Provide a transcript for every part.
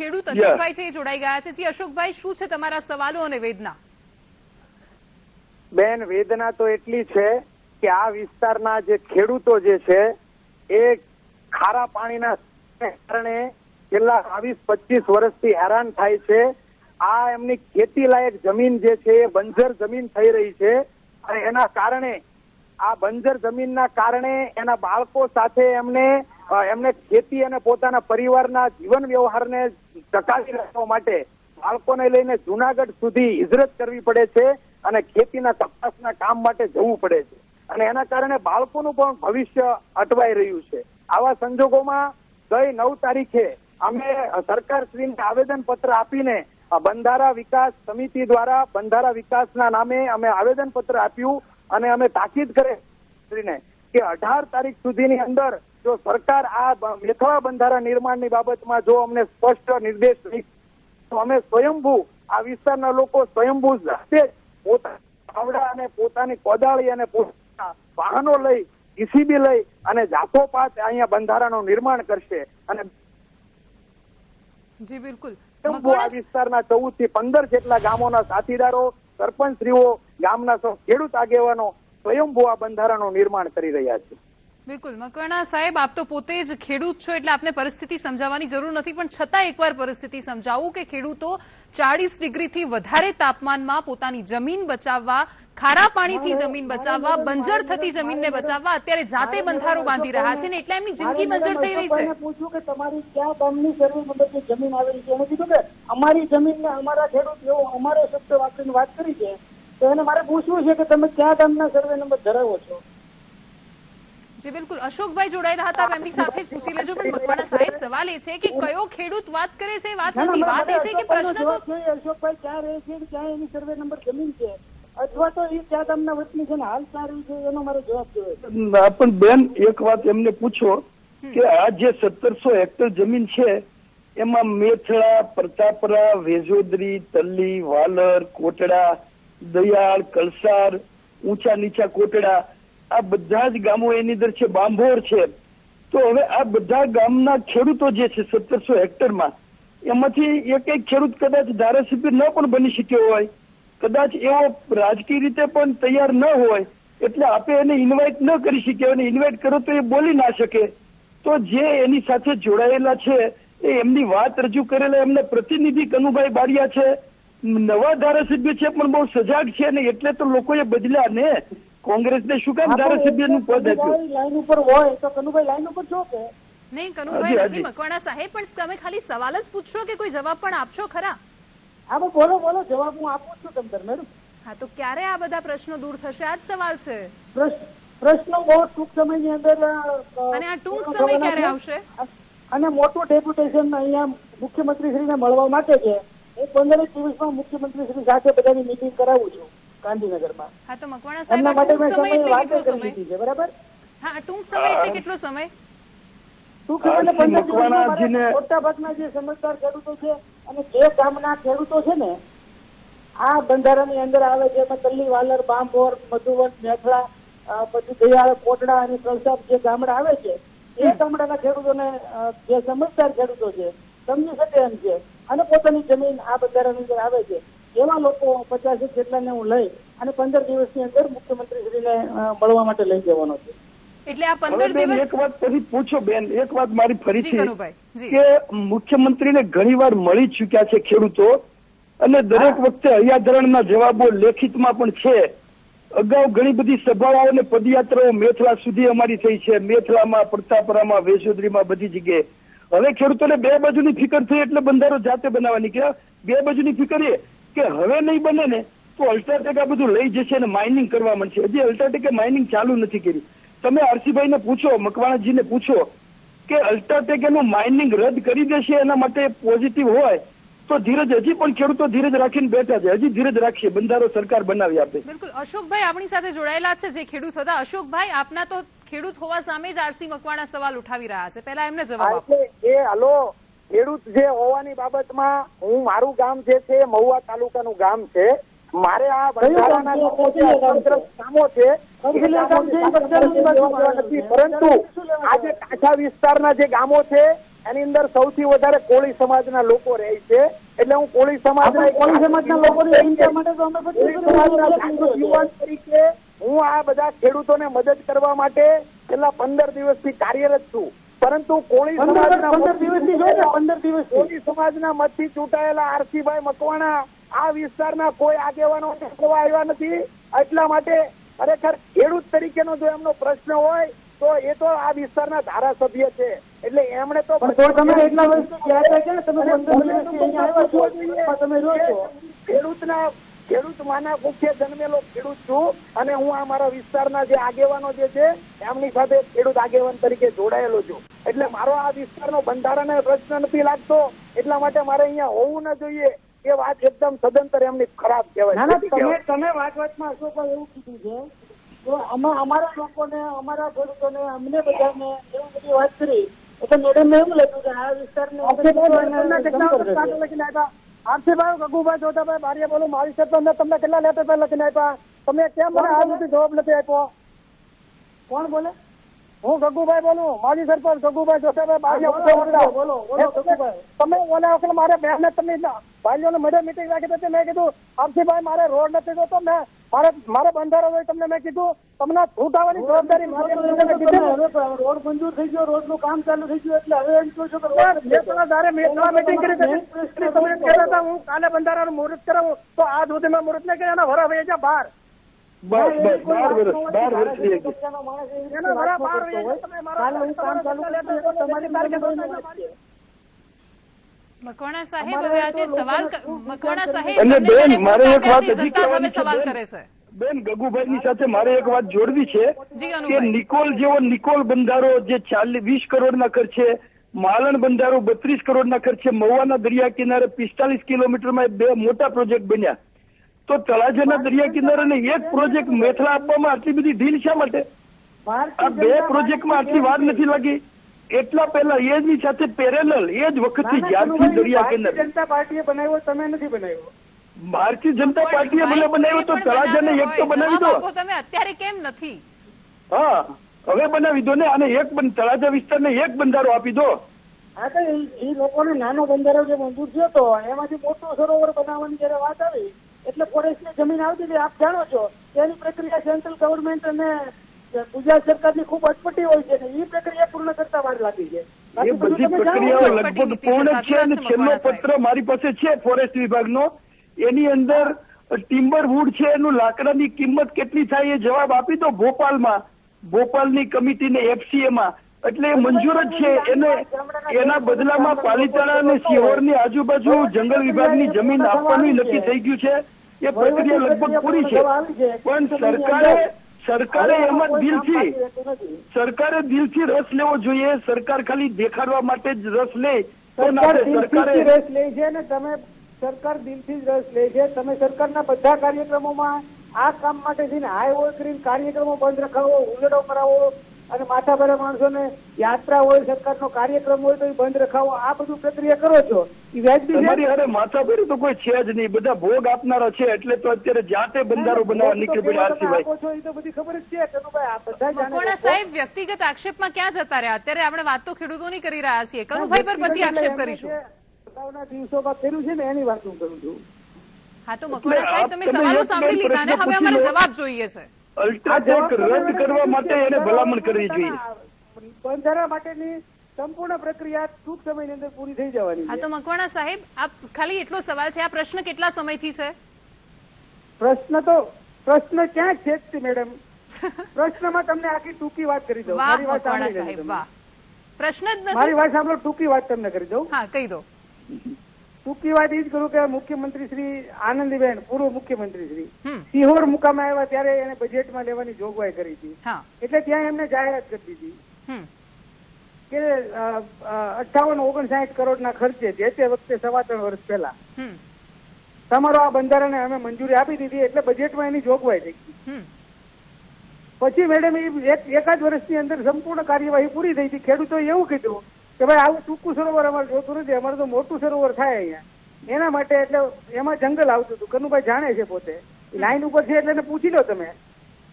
ખેડૂત અશોકભાઈ છે એ જોડાઈ ગયા છે. જી અશોકભાઈ, શું છે તમારા સવાલો અને વેદના? બેન, વેદના તો એટલી છે કે આ વિસ્તારના જે ખેડૂતો જે છે એ ખારા પાણીના કારણે છેલ્લા 22-25 વર્ષથી હેરાન થાય છે. આ એમની ખેતી લાયક જમીન જે છે એ બંજર જમીન થઈ રહી છે અને એના કારણે આ બંજર જમીનના કારણે એના બાળકો સાથે એમને ખેતી અને પોતાના પરિવારના જીવન વ્યવહારને ટકાવી રાખવા માટે બાળકોને લઈને જુનાગઢ સુધી હિજરત કરવી પડે છે અને ખેતીના તપાસના કામ માટે જવું પડે છે અને એના કારણે બાળકોનું પણ ભવિષ્ય અટવાઈ રહ્યું છે. આવા સંજોગોમાં ગઈ 9 તારીખે અમે સરકારશ્રીને આવેદન પત્ર આપીને બંધારા વિકાસ સમિતિ દ્વારા બંધારા વિકાસના નામે અમે આવેદન પત્ર આપ્યું અને અમે તાકીદ કરીને કે 18 તારીખ સુધીની અંદર જો સરકાર આ મેથળા બંધારા નિર્માણની બાબતમાં જો અમને સ્પષ્ટ નિર્દેશ નહીં તો અમે સ્વયંભૂ આ વિસ્તારના લોકો સ્વયંભૂ જાતે પોતાના આવડા અને પોતાની કોદાળી અને પોતાના વાહનો લઈ જીસીબી લઈ અને જાતોપાત અહીંયા બંધારાનું નિર્માણ કરશે અને જી બિલકુલ આ વિસ્તારના 14 થી 15 જેટલા ગામોના સાથીદારો, સરપંચશ્રીઓ, ગામના ખેડૂત આગેવાનો સ્વયંભૂ આ બંધારાનું નિર્માણ કરી રહ્યા છે. બિલકુલ મકવાણા સાહેબ, આપ તો પોતે જ ખેડૂત છો એટલે આપને પરિસ્થિતિ સમજાવવાની જરૂર નથી, પણ છતાં એકવાર પરિસ્થિતિ સમજાવું કે ખેડૂતો 40 ડિગ્રીથી વધારે તાપમાનમાં પોતાની જમીન બચાવવા, ખારા પાણીથી જમીન બચાવવા, બંજર થતી જમીનને બચાવવા અત્યારે જાતે બંધારો બાંધી રહ્યા છે ને એટલે એમની જિંદગી બંજર થઈ રહી છે. પૂછ્યું કે તમારી ક્યાં ગામની સર્વે નંબરની જમીન આવેલી છે, એને કીધું કે અમારી જમીનને અમારા ખેડૂત એવો અમારો શબ્દ વાપરીને વાત કરી છે, તો એને મારે પૂછવું છે કે તમે ક્યાં ગામના સર્વે નંબર ધરાવો છો. જી બિલકુલ, અશોકભાઈ જોડાયેલા હતા, એમની સાથે જ પૂછી લેજો. પણ મકવાણા સાહેબ, સવાલ એ છે કે કયો ખેડૂત વાત કરે છે, વાત નથી, વાત એ છે કે પ્રશ્ન તો અશોકભાઈ ક્યાં રહે છે, ક્યાં એની સર્વે નંબર જમીન છે અથવા તો એ ક્યાં ગામના વતની છે ને હાલ સારી છે, એનો મારો જવાબ જોઈએ. પણ બેન, એક વાત એમને પૂછો કે આ જે 1700 હેક્ટર જમીન છે એમાં મેથળા, પ્રતાપરા, વેજોદરી, તલ્લી, વાલર, કોટડા, દયાળ, કલસાર, ઊંચા નીચા કોટડા, આ બધા જ ગામો એની અંદર છે, બાંભોર છે. તો હવે આ બધા ગામના ખેડૂતો જે છે 1700 હેક્ટરમાં એમાંથી એક ખેડૂત કદાચ ધારાસભ્ય ન પણ બની શક્યો હોય, કદાચ એવો રાજકીય રીતે પણ તૈયાર ન હોય એટલે આપે એને ઇન્વાઇટ ન કરી શકીએ અને ઇન્વાઇટ કરો તો એ બોલી ના શકે. તો જે એની સાથે જોડાયેલા છે એ એમની વાત રજૂ કરેલા એમના પ્રતિનિધિ કનુભાઈ બારિયા છે, નવા ધારાસભ્ય છે પણ બહુ સજાગ છે ને એટલે તો લોકોએ બદલ્યા ને. કોંગ્રેસને શું કામ ધારાસભ્યનું પદ આપ્યું? લાઈન ઉપર હોય તો કનુભાઈ લાઈન ઉપર છો કે નહીં? કનુભાઈ નથી મકવાણા સાહેબ, પણ તમે ખાલી સવાલ જ પૂછશો કે કોઈ જવાબ પણ આપશો ખરા? હા બોલો બોલો, જવાબ હું આપું છું તમને મેડમ. હા, તો ક્યારે આ બધા પ્રશ્નો દૂર થશે, આ જ સવાલ છે. પ્રશ્નો બહુ ટૂંક સમયની અંદર. અને આ ટૂંક સમય ક્યારે આવશે? અને મોટું ડેપ્યુટેશન અહીંયા મુખ્યમંત્રીશ્રીને મળવા માટે છે. હું 15 દિવસમાં મુખ્યમંત્રીશ્રી સાથે બધાની મીટિંગ કરાવું છું ગાંધીનગરમાં. હા, તો મકવાણા સાહેબ, ટૂંક સમય એટલે કેટલો સમય? બરાબર. હા, ટૂંક સમય એટલે કેટલો સમય? મોટા ભાગના જે સમજદાર ખેડૂતો છે અને જે ગામના ખેડૂતો છે ને આ બંધારાની અંદર આવે છે, એમાં તલ્લી, વાલર, બાંભોર, મધુવન, મેથળા, પછી દયાળ, કોટડા અને કલસાબ જે ગામડા આવે છે એ ગામડાના ખેડૂતોને જે સમજદાર ખેડૂતો છે સમજી શકે એમ છે અને પોતાની જમીન આ બંધારાની અંદર આવે છે એવા લોકો 50 જેટલાને હું લઈ અને 15 દિવસની અંદર મુખ્યમંત્રીશ્રીને મળવા માટે લઈ જવાનો છે. એટલે આ 15 દિવસ. એક વાત ફરી પૂછો બેન, એક વાત મારી ફરીથી કે મુખ્યમંત્રીને ઘણીવાર મળી ચૂક્યા છે ખેડૂતો અને દરેક વખતે હૈયાધરણના જવાબો લેખિતમાં પણ છે. અગાઉ ઘણી બધી સભાઓ અને પદયાત્રાઓ મેથળા સુધી અમારી થઈ છે, મેથળામાં, પ્રતાપરામાં, વેસોદરીમાં, બધી જગ્યાએ. હવે ખેડૂતોને બે બાજુની ફિકર થઈ એટલે બંધારો જાતે બનાવવાની. કે બે બાજુની ફિકર એ કે હવે નહીં બને ને તો અલ્ટ્રાટેક આ બધું લઈ જશે અને માઇનિંગ કરવા માંડશે. હજી અલ્ટ્રાટેકે માઇનિંગ ચાલુ નથી કરી. તમે આરસીભાઈને પૂછો, મકવાણાજીને પૂછો કે અલ્ટ્રાટેક એનું માઇનિંગ રદ કરી દેશે એના માટે પોઝિટિવ હોય તો ધીરજ, હજી પણ ખેડૂતો ધીરજ રાખીને બેઠા છે, હજી ધીરજ રાખીએ, બંધારો સરકાર બનાવી આપે. બિલકુલ. અશોકભાઈ આપણી સાથે જોડાયેલા છે જે ખેડૂત હતા. અશોકભાઈ, આપના તો ખેડૂત હોવા સામે જ આરસી મકવાણા સવાલ ઉઠાવી રહ્યા છે, પહેલા એમને જવાબ આપો. હલો, ખેડૂત જે હોવાની બાબતમાં હું, મારું ગામ જે છે મહુવા તાલુકાનું ગામ છે, મારે આ બંધારાના કામો છે પરંતુ આજે કાંઠા વિસ્તારના જે ગામો છે એની અંદર સૌથી વધારે કોળી સમાજના લોકો રહે છે. એટલે હું કોળી સમાજના યુવાન તરીકે હું આ બધા ખેડૂતોને મદદ કરવા માટે છેલ્લા 15 દિવસથી કાર્યરત છું. પરંતુ કોળી સમાજના 15 દિવસ કોળી સમાજના મતથી ચૂંટાયેલા આરસીભાઈ મકવાણા આ વિસ્તારના કોઈ આગેવાનો આવ્યા નથી. એટલા માટે ખરેખર ખેડૂત તરીકેનો જો એમનો પ્રશ્ન હોય તો એ તો આ વિસ્તારના ધારાસભ્ય છે. એટલે એમણે તો ખેડૂત માના મુખ્ય જન્મેલો ખેડૂત છું અને હું આ મારા વિસ્તારના જે આગેવાનો જે છે એમની સાથે ખેડૂત આગેવાન તરીકે જોડાયેલો છું. એટલે મારો આ વિસ્તારનો બંધારણ પ્રશ્ન નથી લાગતો. એટલા માટે મારે અહીંયા હોવું ન જોઈએ એ વાત એકદમ સદંતર એમની ખરાબ કહેવાય. તમે વાતમાં અશોકભાઈ એવું કીધું છે તો અમારા લોકોને અમારા ખેડૂતોને અમને બધાને એવું બધી વાત કરી એટલે મેડમને એવું લાગ્યું કે આ વિસ્તારને આરસીભાઈ ગગુભાઈ જોધાભાઈ બારીયા બોલું મારી સાથે તમને કેટલા લેટર પર લખીને આપ્યા? તમે કેમ મને આ સુધી જવાબ નથી આપ્યો? કોણ બોલે? હું ગગુભાઈ બોલું, માજી સરપંચ ગગુભાઈ જોધાભાઈ બારીયા. બોલો ગગુભાઈ. તમે ઓલા વખતે મારે બહેને તમને ભાઈઓને મળે મીટિંગ રાખી હતી. મેં કીધું આરસીભાઈ મારે રોડ નથી જોતો, મેં મારે બંધારો હોય તમને મેં કીધું તમને છૂટાવાની જવાબદારી રોડ મંજૂર થઈ ગયો, રોડ નું કામ ચાલુ થઈ ગયું એટલે હવે એમ કહો છો કે મીટિંગ કરી તમે કહેતા હતા હું કાલે બંધારાનું મુહૂર્ત કરાવું તો આ સુધીમાં મુહૂર્ત ને કર્યા વરા વહી જા બહાર. મકવાણા સાહેબ હવે આજે સવાલ મકવાણા સાહેબ મારે એક વાત હજી સવાલ કરે છે. બેન ગગુભાઈની સાથે મારે એક વાત જોડવી છે કે નિકોલ જેવો નિકોલ બંધારો જે 20 કરોડના ખર્ચે, માલણ બંધારો 32 કરોડના ખર્ચે, મહુવાના દરિયા કિનારે 45 કિલોમીટરમાં 2 મોટા પ્રોજેક્ટ બન્યા. તો તળાજાના દરિયા કિનારે એક પ્રોજેક્ટ મેથલા આપવામાં આટલી બધી ઢીલ શા માટે? આ 2 પ્રોજેક્ટમાં આટલી વાર નથી લાગી? એટલા પહેલા એની સાથે પેરેલલ એ જ વખતથી જ્યારથી દરિયા કિનારે જનતા પાર્ટીએ બનાવ્યો, તમે નથી બનાવ્યો. ભારતીય જનતા પાર્ટીએ મને બનાવ્યો તો તળાજાને એક તો બનાવી દો. તમે અત્યારે કેમ નથી? હા હવે બનાવી દો ને. અને એક તળાજા વિસ્તારને એક બંધારો આપી દો. હા તો એ લોકોને નાનો બંધારો જે મંજૂર થયો હતો એમાંથી મોટું સરોવર બનાવવાની જયારે વાત આવી એટલે ફોરેસ્ટની જમીન આવતી હતી. આપ જાણો છો તેની પ્રક્રિયા સેન્ટ્રલ ગવર્મેન્ટ અને ગુજરાત સરકારની ખૂબ અટપટી હોય છે. એ પ્રક્રિયા પૂર્ણ કરતા વાર લાગી છે. એ બધી પ્રક્રિયાઓ લગભગ પૂર્ણ છે અને છેલ્લો પત્ર મારી પાસે છે ફોરેસ્ટ વિભાગનો. એની અંદર ટિમ્બર વુડ છે એનું લાકડાની કિંમત કેટલી થાય એ જવાબ આપી દો. ભોપાલની કમિટીને એફસીએમાં એટલે મંજૂર જ છે. એને એના બદલામાં પાલીતાણા અને સિહોરની આજુબાજુ જંગલ વિભાગની જમીન આપવાનું નક્કી થઈ ગયું છે. એ પ્રક્રિયા લગભગ પૂરી છે. પણ સરકારે એમાં સરકારે દિલથી રસ લેવો જોઈએ. સરકાર ખાલી દેખાડવા માટે જ રસ લે તો સરકારે રસ લે છે ને તમે સરકાર દિલથી જ રસ લે છે. તમે સરકારના બધા કાર્યક્રમોમાં આ કામ માટે થઈને હાઈ હોય કરીને કાર્યક્રમો બંધ રખાવો, ઉલ્લેડો કરાવો અને માથાભારે માણસોને યાત્રા હોય, સરકારનો કાર્યક્રમ હોય તો એ બંધ રખાવો. આ બધું પ્રક્રિયા કરો છો એ વ્યાજબી છે? તમારી અરે માથાભારે તો કોઈ છે જ નહીં. બધા ભોગ આપનારા છે એટલે તો અત્યારે જાતે બંધારો બનાવવા નીકળી પડ્યા. આરસીભાઈ આપો છો એ તો બધી ખબર જ છે કનુભાઈ. આ બધા મકવાણા સાહેબ વ્યક્તિગત આક્ષેપમાં ક્યાં જતા રહ્યા? અત્યારે આપણે વાત તો ખેડૂતોની કરી રહ્યા છીએ. કનુભાઈ પર પછી આક્ષેપ કરીશું. દિવસોમાં કર્યું છે ને એની વાત હું કરું છું. હા તો મકવાણા સાહેબ તમે સવાલો સાંભળી લીધા ને હવે અમારે જવાબ જોઈએ છે. અલ્ટ્રાટેક રદ કરવા માટે એને ભલામણ કરવી જોઈએ. બંધારા માટેની સંપૂર્ણ પ્રક્રિયા ટૂંક સમયની અંદર પૂરી થઈ જવાની. હા તો મકવાણા સાહેબ આપ ખાલી એટલો સવાલ છે, આ પ્રશ્ન કેટલા સમયથી છે? પ્રશ્ન ક્યાં છે જ મેડમ? પ્રશ્નમાં તમને આખી ટૂંકી વાત કરી દઉં. વાહ મકવાણા સાહેબ વાહ. પ્રશ્ન જ નથી. મારી વાત સાંભળો, ટૂંકી વાત તમને કરી દઉં. હા કહી દો. ટૂંકી વાત એ જ કરું કે મુખ્યમંત્રી શ્રી આનંદીબેન, પૂર્વ મુખ્યમંત્રી શ્રી સિહોર મુકામે આવ્યા ત્યારે એને બજેટમાં લેવાની જોગવાઈ કરી હતી. એટલે ત્યાં એમને જાહેરાત કરી દીધી કે 58-59 કરોડના ખર્ચે જે તે વખતે 3.25 વર્ષ પહેલા તમારો આ બંધારણને અમે મંજૂરી આપી દીધી એટલે બજેટમાં એની જોગવાઈ થઈ ગઈ. પછી મેડમ એકાદ વર્ષની અંદર સંપૂર્ણ કાર્યવાહી પૂરી થઈ હતી. ખેડૂતોએ એવું કીધું કે ભાઈ આવું ટૂંકું સરોવર અમારે જોતું નથી, અમારે તો મોટું સરોવર થાય અહીંયા. એના માટે એટલે એમાં જંગલ આવતું હતું. કનુભાઈ જાણે છે પોતે, લાઈન ઉપર છે એટલે એને પૂછી લો તમે.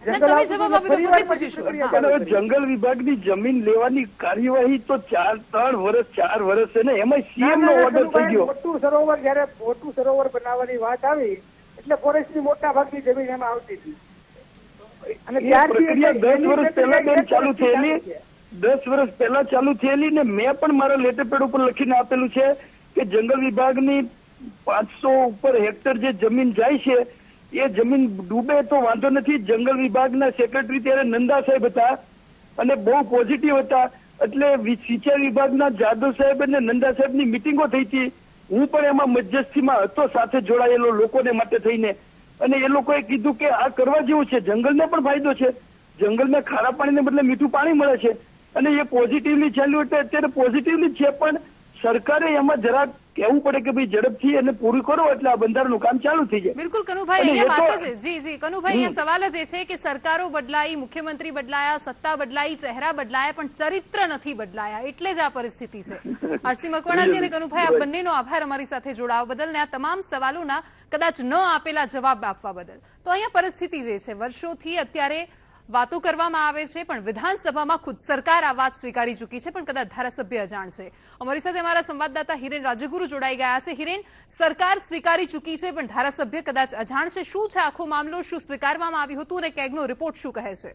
તમે જવાબ આપી તો પછી પૂછીશું. પણ હવે જંગલ વિભાગની જમીન લેવાની કાર્યવાહી તો 4 વર્ષ છે ને, એમાં સીએમ નો ઓર્ડર થઈ ગયો. મોટું સરોવર જયારે મોટું સરોવર બનાવવાની વાત આવી એટલે ફોરેસ્ટની મોટા ભાગની જમીન એમાં આવતી હતી અને પ્રક્રિયા 10 વર્ષ પહેલા બેન ચાલુ થયેલી, 10 વર્ષ પહેલા ચાલુ થયેલી ને મેં પણ મારા લેટર પેડ ઉપર લખીને આપેલું છે કે જંગલ વિભાગની 500 ઉપર હેક્ટર જે જમીન જાય છે એ જમીન ડૂબે તો વાંધો નથી. જંગલ વિભાગના સેક્રેટરી ત્યારે નંદા સાહેબ હતા અને બહુ પોઝિટિવ હતા, એટલે સિંચાઈ વિભાગના જાદવ સાહેબ અને નંદા સાહેબની મિટિંગો થઈ હતી. હું પણ એમાં મધ્યસ્થીમાં હતો, સાથે જોડાયેલો લોકોને માટે થઈને, અને એ લોકોએ કીધું કે આ કરવા જેવું છે, જંગલને પણ ફાયદો છે, જંગલમાં ખારા પાણીને બદલે મીઠું પાણી મળે છે, અને એ પોઝિટિવલી ચાલ્યું. એટલે અત્યારે પોઝિટિવલી છે, પણ સરકારે એમાં જરાક કહેવું પડે કે ભાઈ ઝડપથી એને પૂરું કરો એટલે આ બંધારણનું કામ ચાલુ થઈ જાય. બિલકુલ કનુભાઈ, અહીંયા વાત જ જી કનુભાઈ, અહીંયા સવાલ જ એ છે કે સરકારો બદલાઈ, મુખ્યમંત્રી બદલાયા, સત્તા બદલાઈ, ચહેરા બદલાયા, પણ ચરિત્ર નથી બદલાયા, એટલે જ આ પરિસ્થિતિ છે. આરસી મકવાણાજી અને કનુભાઈ, આ બંનેનો આભાર અમારી સાથે જોડાવા બદલ ને આ તમામ સવાલોના કદાચ ન આપેલા જવાબ આપવા બદલ. તો અહીંયા પરિસ્થિતિ જે છે, વર્ષોથી અત્યારે વાતો કરવામાં આવે છે, પણ વિધાનસભામાં ખુદ સરકાર આ વાત સ્વીકારી ચૂકી છે, પણ કદાચ ધારાસભ્ય અજાણ છે. અમારી સાથે અમારા સંવાદદાતા હિરેન રાજગુરુ જોડાઈ ગયા છે. હિરેન, સરકાર સ્વીકારી ચૂકી છે, પણ ધારાસભ્ય કદાચ અજાણ છે. શું છે આખો મામલો? શું સ્વીકારવામાં આવ્યું હતું અને કેગનો રિપોર્ટ શું કહે છે?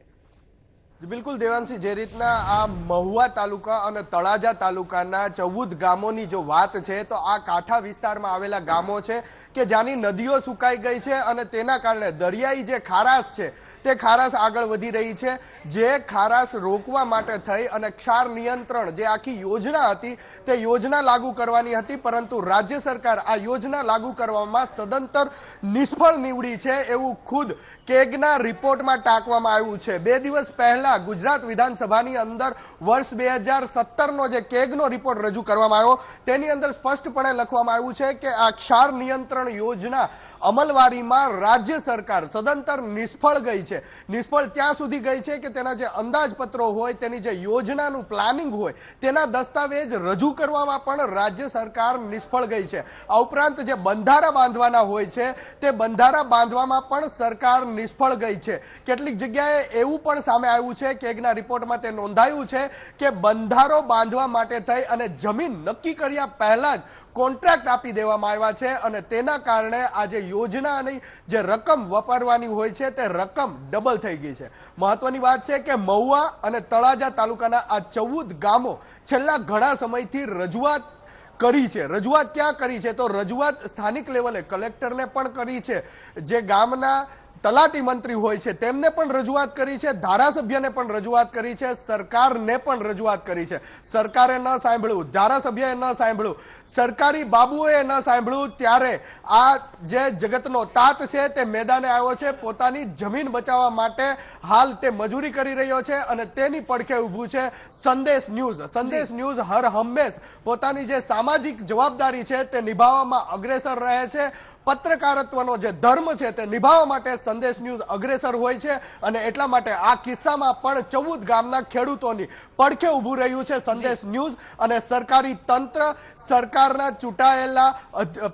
બિલકુલ દેવાંશી, જે રીતના આ મહુવા તાલુકા અને તળાજા તાલુકાના 14 ગામોની જો વાત છે, તો આ કાંઠા વિસ્તારમાં આવેલા ગામો છે કે જ્યાંની નદીઓ સુકાઈ ગઈ છે અને તેના કારણે દરિયાઈ જે ખારાશ છે તે ખારાશ આગળ વધી રહી છે. જે ખારાશ રોકવા માટે થઈ અને ક્ષાર નિયંત્રણ જે આખી યોજના હતી તે યોજના લાગુ કરવાની હતી, પરંતુ રાજ્ય સરકાર આ યોજના લાગુ કરવામાં સદંતર નિષ્ફળ નીવડી છે એવું ખુદ કેગના રિપોર્ટમાં ટાંકવામાં આવ્યું છે. 2 દિવસ પહેલા ગુજરાત વિધાનસભાની અંદર વર્ષ 2017નો જે કેગનો રિપોર્ટ રજૂ કરવામાં આવ્યો તેની અંદર સ્પષ્ટપણે લખવામાં આવ્યું છે કે આ ક્ષાર નિયંત્રણ યોજના અમલવારીમાં રાજ્ય સરકાર સદંતર નિષ્ફળ ગઈ છે. નિષ્ફળ ત્યાં સુધી ગઈ છે કે તેના જે અંદાજપત્રો હોય, તેની જે યોજનાનું પ્લાનિંગ હોય, તેના દસ્તાવેજ રજૂ કરવામાં પણ રાજ્ય સરકાર નિષ્ફળ ગઈ છે. આ ઉપરાંત જે બંધારા બાંધવાના હોય છે તે બંધારા બાંધવામાં પણ સરકાર નિષ્ફળ ગઈ છે. કેટલીક જગ્યાએ એવું પણ સામે આવ્યું છે, કેગના રિપોર્ટમાં તે નોંધાયું છે કે બંધારો બાંધવા માટે થઈ અને જમીન નક્કી કર્યા પહેલા જ કોન્ટ્રાક્ટ આપી દેવામાં આવ્યા છે, અને તેના કારણે આ જે યોજનાની જે રકમ વાપરવાની હોય છે તે રકમ ડબલ થઈ ગઈ છે. મહત્વની વાત છે કે મહુવા અને તળાજા તાલુકાના આ 14 ગામો છેલ્લા ઘણા સમયથી રજૂઆત કરી છે. રજૂઆત ક્યાં કરી છે? તો રજૂઆત સ્થાનિક લેવલે કલેક્ટરને પણ કરી છે, જે ગામના તલાટી મંત્રી હોય છે તેમને પણ રજૂઆત કરી છે, ધારાસભ્યને પણ રજૂઆત કરી છે, સરકારને પણ રજૂઆત કરી છે. સરકારે ન સાંભળ્યું, ધારાસભ્યએ ન સાંભળ્યું, સરકારી બાબુઓએ ન સાંભળ્યું, ત્યારે આ જે જગતનો તાત છે તે મેદાને આવ્યો છે. પોતાની જમીન બચાવવા માટે હાલ તે મજૂરી કરી રહ્યો છે અને તેની પડખે ઊભું છે સંદેશ ન્યૂઝ. સંદેશ ન્યૂઝ હર હંમેશ પોતાની જે સામાજિક જવાબદારી છે તે નિભાવવામાં અગ્રેસર રહે છે. પત્રકારત્વનો જે ધર્મ છે તે નિભાવવા માટે સંદેશ ન્યૂઝ અગ્રેસર હોય છે, અને એટલા માટે આ કિસ્સામાં પણ 14 ગામના ખેડૂતોની પડખે ઊભું રહ્યું છે સંદેશ ન્યૂઝ. અને સરકારી તંત્ર, સરકારના ચૂંટાયેલા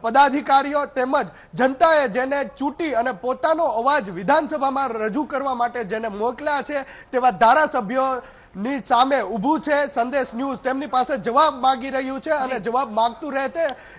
પદાધિકારીઓ તેમજ જનતાએ જેને ચૂંટી અને પોતાનો અવાજ વિધાનસભામાં રજૂ કરવા માટે જેને મોકલ્યા છે તેવા ધારાસભ્યો ની સામે ઊભું છે સંદેશ ન્યૂઝ. તેમની પાસે જવાબ માંગી રહ્યું છે અને જવાબ માંગતું રહે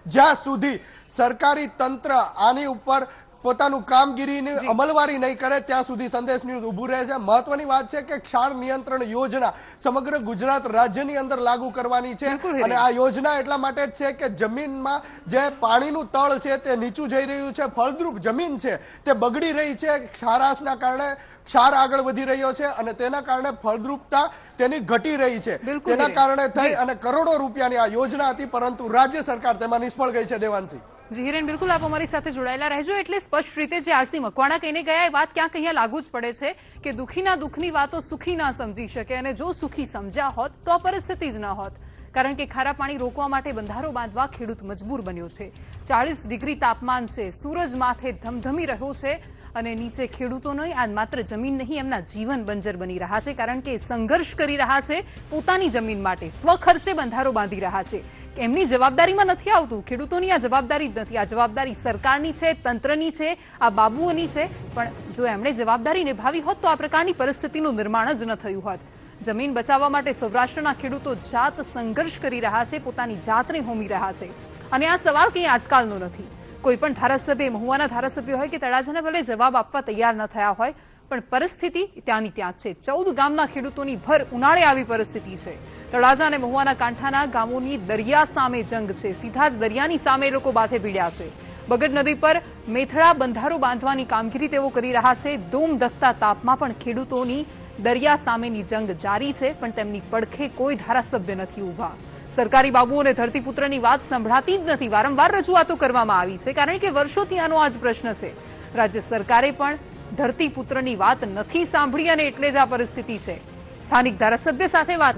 જ્યાં સુધી સરકારી તંત્ર આની ઉપર પોતાનું કામગીરીની અમલવારી નહીં કરે ત્યાં સુધી સંદેશ ન્યૂઝ ઊભું રહે છે. મહત્વની વાત છે કે ક્ષાર નિયંત્રણ યોજના સમગ્ર ગુજરાત રાજ્યની અંદર લાગુ કરવાની છે, અને આ યોજના એટલા માટે જ છે કે જમીનમાં જે પાણીનું તળ છે તે નીચું જઈ રહ્યું છે, ફળદ્રુપ જમીન છે તે બગડી રહી છે, ખારાશના કારણે ક્ષાર આગળ વધી રહ્યો છે અને તેના કારણે ફળદ્રુપતા તેની ઘટી રહી છે. તેના કારણે થઈ અને કરોડો રૂપિયાની આ યોજના હતી, પરંતુ રાજ્ય સરકાર તેમાં નિષ્ફળ ગઈ છે. દેવાંશી જી હિરેન, બિલકુલ આપ અમારી સાથે જોડાયેલા રહેજો. એટલે સ્પષ્ટ રીતે જે આરસી મકવાણા કહીને ગયા એ વાત ક્યાંક અહીંયા લાગુ જ પડે છે કે દુઃખીના દુઃખની વાતો સુખી ના સમજી શકે, અને જો સુખી સમજ્યા હોત તો આ પરિસ્થિતિ જ ન હોત. કારણ કે ખારા પાણી રોકવા માટે બંધારો બાંધવા ખેડૂત મજબૂર બન્યો છે. 40 ડિગ્રી તાપમાન છે, સૂરજ માથે ધમધમી રહ્યો છે. અને નીચે ખેડૂતો નહીં, આ માત્ર જમીન નહીં, એમના જીવન બંજર બની રહ્યા છે, કારણ કે સંઘર્ષ કરી રહ્યા છે પોતાની જમીન માટે, સ્વખર્ચે બંધારો બાંધી રહ્યા છે. એમની જવાબદારીમાં નથી આવતું, ખેડૂતોની આ જવાબદારી જ નથી. આ જવાબદારી સરકારની છે, તંત્રની છે, આ બાબુઓની છે. પણ જો એમણે જવાબદારી નિભાવી હોત તો આ પ્રકારની પરિસ્થિતિનું નિર્માણ જ ન થયું હોત. જમીન બચાવવા માટે સૌરાષ્ટ્રના ખેડૂતો જાત સંઘર્ષ કરી રહ્યા છે, પોતાની જાતને હોમી રહ્યા છે. અને આ સવાલ કંઈ આજકાલનો નથી. કોઈ પણ ધારાસભ્ય, મહુવાના ધારાસભ્ય હોય કે તળાજાને ભલે જવાબ આપવા તૈયાર ન થયા હોય, પણ પરિસ્થિતિ ત્યાંની ત્યાં છે. 14 ગામના ખેડૂતોની ભર ઉનાળે આવી પરિસ્થિતિ છે. તળાજા અને મહુવાના કાંઠાના ગામોની દરિયા સામે જંગ છે. સીધા જ દરિયાની સામે લોકો બાથે ભીડ્યા છે. બગડ નદી પર મેથળા બંધારો બાંધવાની કામગીરી તેઓ કરી રહ્યા છે. ધૂમ ધકતા તાપમાં પણ ખેડૂતોની દરિયા સામેની જંગ જારી છે, પણ તેમની પડખે કોઈ ધારાસભ્ય નથી ઉભા. સરકારી બાબુઓને ધરતીપુત્રની વાત સંભળાતી જ નથી. વારંવાર રજૂઆતો કરવામાં આવી છે, કારણ કે વર્ષોથી આનો આ જ પ્રશ્ન છે. રાજ્ય સરકારે પણ ધરતીપુત્રની વાત નથી સાંભળી અને એટલે જ આ પરિસ્થિતિ છે. સ્થાનિક ધારાસભ્ય સાથે વાત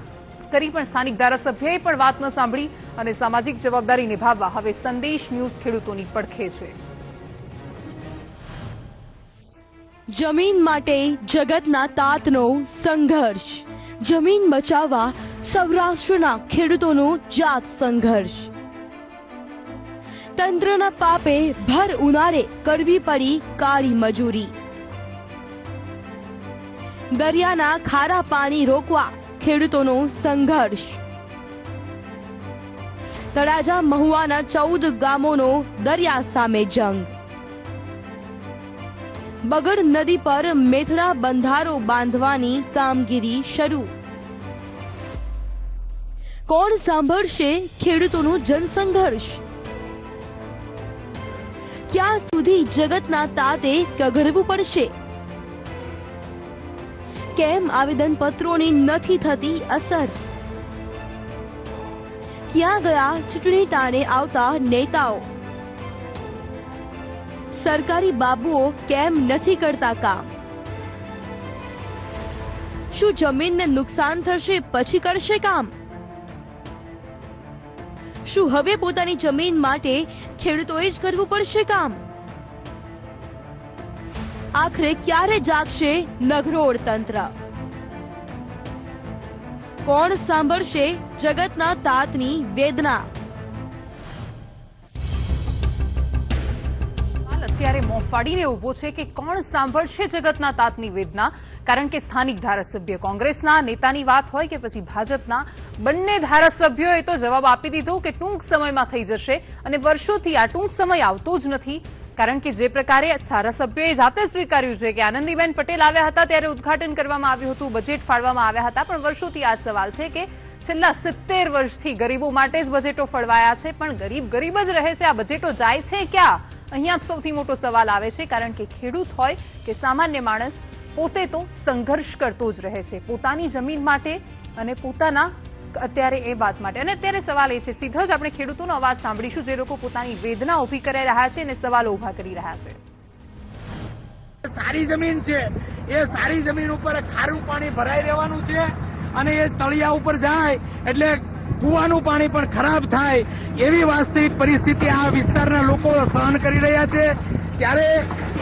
કરી, પણ સ્થાનિક ધારાસભ્યએ પણ વાત ન સાંભળી અને સામાજિક જવાબદારી નિભાવવા હવે સંદેશ ન્યૂઝ ખેડૂતોની પડખે છે. જમીન માટે જગતના તાતનો સંઘર્ષ, જમીન બચાવવા સૌરાષ્ટ્રના ખેડૂતોનો જાત સંઘર્ષ. તંત્રના પાપે ભર ઉનાળે કરવી પડી કાળી મજૂરી. દરિયાના ખારા પાણી રોકવા ખેડૂતોનો સંઘર્ષ. તળાજા મહુવાના 14 ગામોનો દરિયા સામે જંગ. બગડ નદી પર મેથળા બંધારો બાંધવાની કામગીરી શરૂ. કોણ સાંભળશે ખેડૂતોનો જનસંઘર્ષ? ક્યાં સુધી જગતના તાતે કગરવું પડશે? કેમ આવેદનપત્રોની નથી થતી અસર? ક્યાં ગયા ચૂંટણી ટાણે આવતા નેતાઓ? સરકારી બાબુઓ કેમ નથી કરતા કામ? શું જમીનને નુકસાન થશે પછી કરશે કામ? શું હવે પોતાની જમીન માટે ખેડૂતોએ જ કરવું પડશે કામ? આખરે ક્યારે જાગશે નગરોળ તંત્ર? કોણ સાંભળશે જગતના તાતની વેદના? અત્યારે મોં ફાડીને ઉભો છે કે કોણ સાંભળશે જગતના તાતની વેદના. કારણ કે સ્થાનિક ધારાસભ્ય, કોંગ્રેસના નેતાની વાત હોય કે પછી ભાજપના, બંને ધારાસભ્યોએ તો જવાબ આપી દીધો કે ટૂંક સમયમાં થઈ જશે. અને વર્ષોથી આ ટૂંક સમય આવતો જ નથી. કારણ કે જે પ્રકારે ધારાસભ્યોએ જાતે સ્વીકાર્યું છે કે આનંદીબેન પટેલ આવ્યા હતા ત્યારે ઉદઘાટન કરવામાં આવ્યું હતું, બજેટ ફાળવામાં આવ્યા હતા, પણ વર્ષોથી આ સવાલ છે કે છેલ્લા 70 વર્ષથી ગરીબો માટે જ બજેટો ફળવાયા છે, પણ ગરીબ ગરીબ જ રહે છે. આ બજેટો જાય છે ક્યાં? અહીંયા જ સૌથી મોટો સવાલ આવે છે. કારણ કે ખેડૂત હોય કે સામાન્ય માણસ, પોતે તો સંઘર્ષ કરતો જ રહે છે પોતાની જમીન માટે અને પોતાના અત્યારે એ વાત માટે. અને અત્યારે સવાલ એ છે, સીધો જ આપણે ખેડૂતોનો અવાજ સાંભળીશું, જે લોકો પોતાની વેદના ઉભી કરી રહ્યા છે અને સવાલો ઉભા કરી રહ્યા છે. સારી જમીન છે, એ સારી જમીન ઉપર ખારું પાણી ભરાઈ રહેવાનું છે અને એ તળિયા ઉપર જાય એટલે કુવાનું પાણી પણ ખરાબ થાય એવી વાસ્તવિક પરિસ્થિતિ આ વિસ્તારના લોકો સહન કરી રહ્યા છે. ત્યારે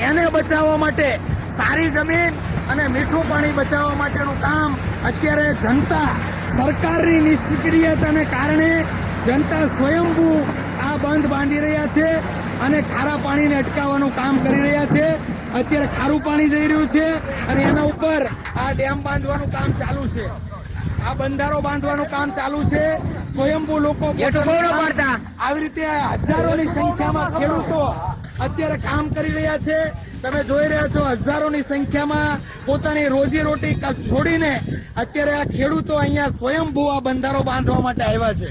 એને બચાવવા માટે સારી જમીન અને મીઠું પાણી બચાવવા માટેનું કામ અત્યારે જનતા, સરકારની નિષ્ક્રિયતાને કારણે જનતા સ્વયંભૂ આ બંધ બાંધી રહ્યા છે અને ખારા પાણીને અટકાવવાનું કામ કરી રહ્યા છે. અત્યારે ખારું પાણી જઈ રહ્યું છે અને એના ઉપર આ ડેમ બાંધવાનું કામ ચાલુ છે, આ બંધારો બાંધવાનું કામ ચાલુ છે. સ્વયંભૂ લોકો આવી રીતે હજારોની સંખ્યામાં ખેડૂતો અત્યારે કામ કરી રહ્યા છે. તમે જોઈ રહ્યા છો, હજારોની સંખ્યામાં પોતાની રોજીરોટી છોડીને અત્યારે આ ખેડૂતો અહીંયા સ્વયંભૂ આ બંધારો બાંધવા માટે આવ્યા છે.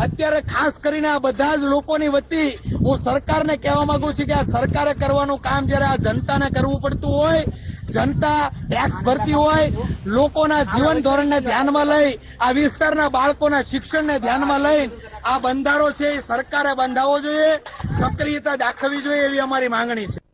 અત્યારે ખાસ કરીને આ બધા જ લોકોની વતી હું સરકારને કહેવા માંગુ છું કે આ સરકારે કરવાનું કામ જયારે આ જનતાને કરવું પડતું હોય, જનતા ટેક્સ ભરતી હોય, લોકોના જીવન ધોરણને ધ્યાનમાં લઈ, આ વિસ્તારના બાળકોના શિક્ષણને ધ્યાનમાં લઈ આ બંધારો છે એ સરકારે બંધાવવો જોઈએ, સક્રિયતા દાખવવી જોઈએ એવી અમારી માંગણી છે.